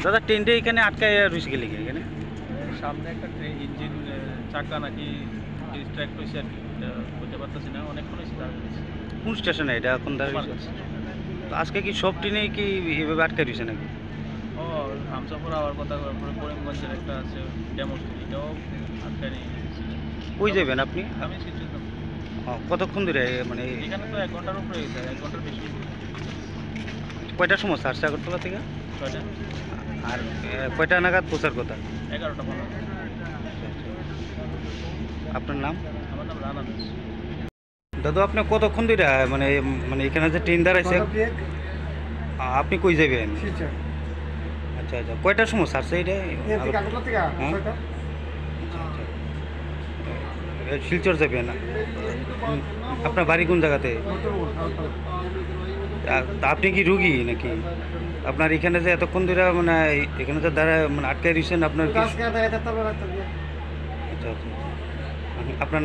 দাদা ট্রেনটা এখানে আটকায় রয়েছে গেলে এখানে সামনে একটা ট্রেন ইঞ্জিন চাকা নাকি ডিস্ট্র্যাক্ট হয়েছে আর কি, এটা বলতে পারতেছি না, অনেকক্ষণ হয়েছে দাঁড়িয়ে। কোন স্টেশনে এটা এখন দাঁড়িয়ে তো আজকে কি সব ট্রেনে কি এভাবে আটকায় রয়েছে নাকি? ও হামসাপুর আওয়ার কথা, তারপরে করিমগঞ্জের একটা আছে ডেমো, এটাও আটকা নিয়ে গেছে। কই যাবেন আপনি? আমি শিলচর যাব। কতক্ষণ ধরে মানে এখানে তো 1 ঘন্টার উপরে হয়ে যায়, 1 ঘন্টার বেশি। কয়টার সময় ছাড়ছে আগরতলা থেকে? 6টা, আর কয়টা নাগাদ পৌঁছার কথা? 11টা 15। আপনার নাম? আমার নাম রানা দাস। দাদু আপনি কতক্ষণ ধরে মানে মানে এখানে যে ট্রেন দাঁড়াইছে আপনি কই যাবেন? আচ্ছা আচ্ছা, কয়টার সময় ছাড়ছে এটা? হ্যাঁ? শিলচর যাবেন? আপনার বাড়ি কোন জায়গাতে? তা আপনি কি রুগী নাকি? আপনার এখানে যে এতক্ষণ ধরে মানে এখানে যে দাঁড়ায় মানে আটকায় দিয়েছেন আপনার কি? আচ্ছা আচ্ছা, আপনার নাম?